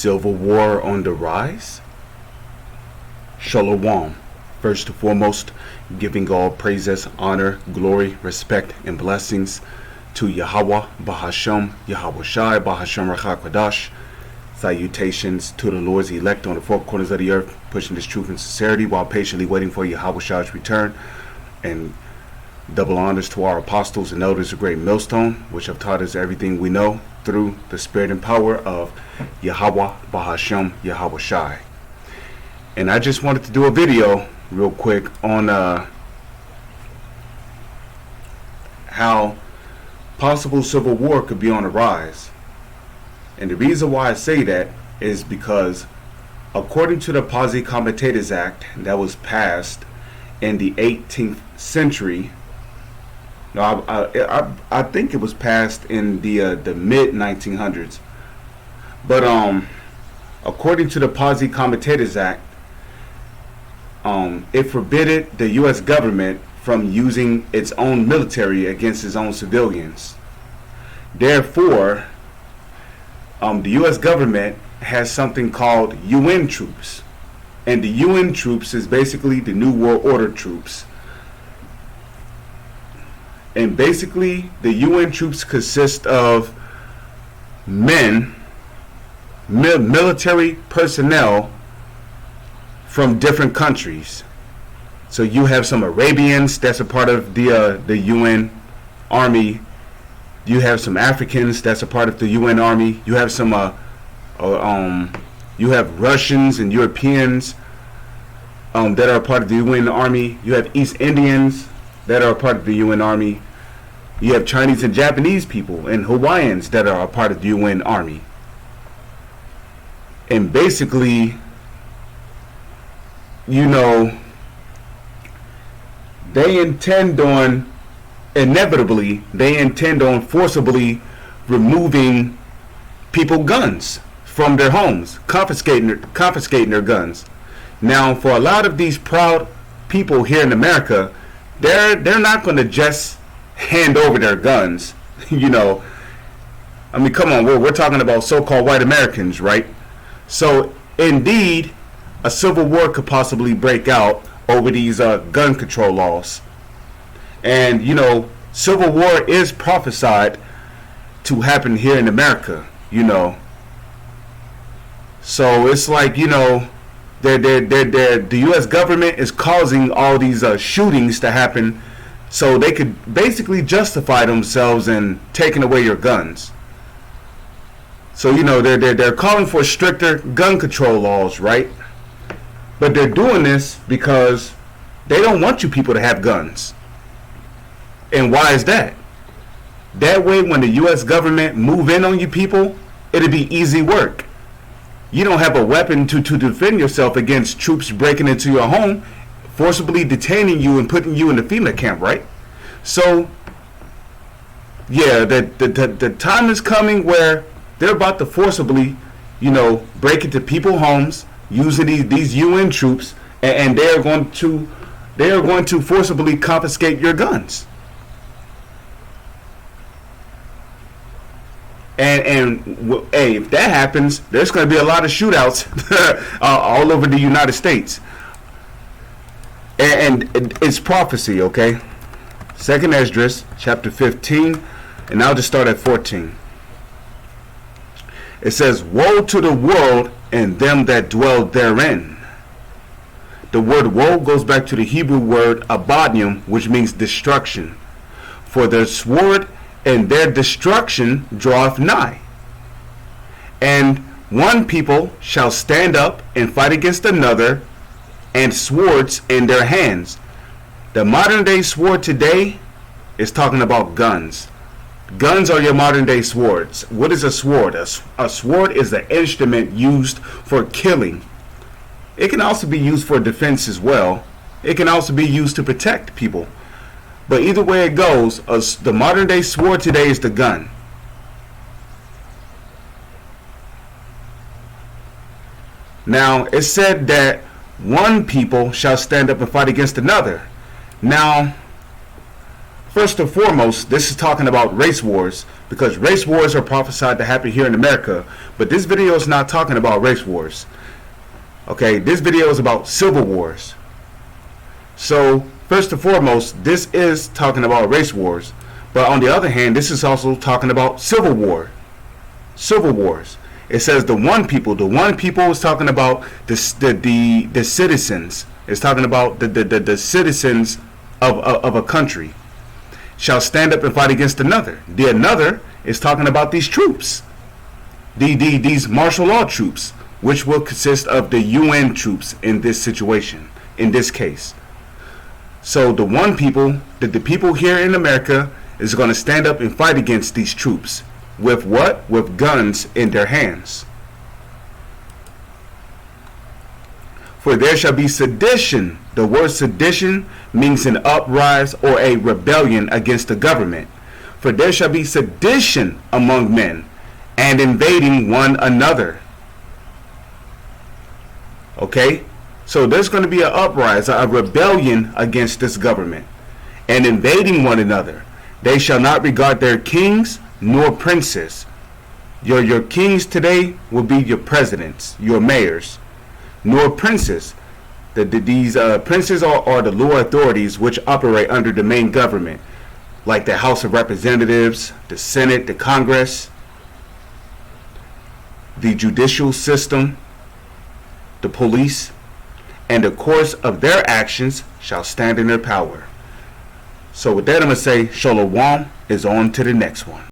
Civil war on the rise? Shalom. First and foremost, giving all praises, honor, glory, respect, and blessings to Yahweh, Bahashem, Yahweh Shai, Bahashem Rachak Kodash. Salutations to the Lord's elect on the four corners of the earth, pushing this truth and sincerity while patiently waiting for Yahweh Shai's return. And double honors to our apostles and elders of Great Millstone, which have taught us everything we know through the spirit and power of Yahweh, Bahashem, Yahweh Shai. And I just wanted to do a video real quick on how possible civil war could be on the rise. And the reason why I say that is because according to the Posse Comitatus Act that was passed in the 18th century, no, I think it was passed in the mid 1900s. But according to the Posse Comitatus Act, it forbidded the U.S. government from using its own military against its own civilians. Therefore, the U.S. government has something called UN troops. And the UN troops is basically the New World Order troops. And basically, the UN troops consist of men, military personnel from different countries. So you have some Arabians that's a part of the UN army. You have some Africans that's a part of the UN army. You have some you have Russians and Europeans that are part of the UN army. You have East Indians that are a part of the UN army. You have Chinese and Japanese people and Hawaiians that are a part of the UN army. And basically, you know, they intend on forcibly removing people guns from their homes, confiscating their guns. Now, for a lot of these proud people here in America, they're not going to just hand over their guns. You know, I mean, come on, we're talking about so-called white Americans, right? So, indeed, a civil war could possibly break out over these gun control laws. And, you know, civil war is prophesied to happen here in America, you know. So it's like, you know, the U.S. government is causing all these shootings to happen so they could basically justify themselves in taking away your guns. So, you know, they're calling for stricter gun control laws, right? But they're doing this because they don't want you people to have guns. And why is that? That way, when the U.S. government move in on you people, it'll be easy work. You don't have a weapon to defend yourself against troops breaking into your home, forcibly detaining you and putting you in the FEMA camp, right? So, yeah, the time is coming where they're about to forcibly, you know, break into people's homes using these UN troops, and they are going to forcibly confiscate your guns. And hey, if that happens, there's going to be a lot of shootouts all over the United States. And it's prophecy, okay? 2nd Esdras, chapter 15, and I'll just start at 14. It says, "Woe to the world and them that dwell therein." The word woe goes back to the Hebrew word abadnim, which means destruction. For their sword and their destruction draweth nigh. And one people shall stand up and fight against another, and swords in their hands. The modern day sword today is talking about guns. Guns are your modern day swords. What is a sword? A sword is an instrument used for killing. It can also be used for defense as well. It can also be used to protect people. But either way it goes, the modern day sword today is the gun. Now, it said that one people shall stand up and fight against another. Now, First and foremost, this is talking about race wars, because race wars are prophesied to happen here in America, but this video is not talking about race wars. Okay, this video is about civil wars. So, first and foremost, this is talking about race wars, but on the other hand, this is also talking about civil war. Civil wars. It says the one people is talking about the citizens. It's talking about the citizens of a country shall stand up and fight against another. The another is talking about these troops, these martial law troops, which will consist of the UN troops in this situation, in this case. So the one people, the people here in America, is going to stand up and fight against these troops. With what? With guns in their hands. For there shall be sedition. The word sedition means an uprise or a rebellion against the government. For there shall be sedition among men, and invading one another. Okay? So there's going to be an uprise, a rebellion against this government, and invading one another. They shall not regard their kings nor princes. Your kings today will be your presidents, your mayors, nor princes. These princes are the lower authorities which operate under the main government, like the House of Representatives, the Senate, the Congress, the judicial system, the police, and the course of their actions shall stand in their power. So with that, I'm going to say Shalom is on to the next one.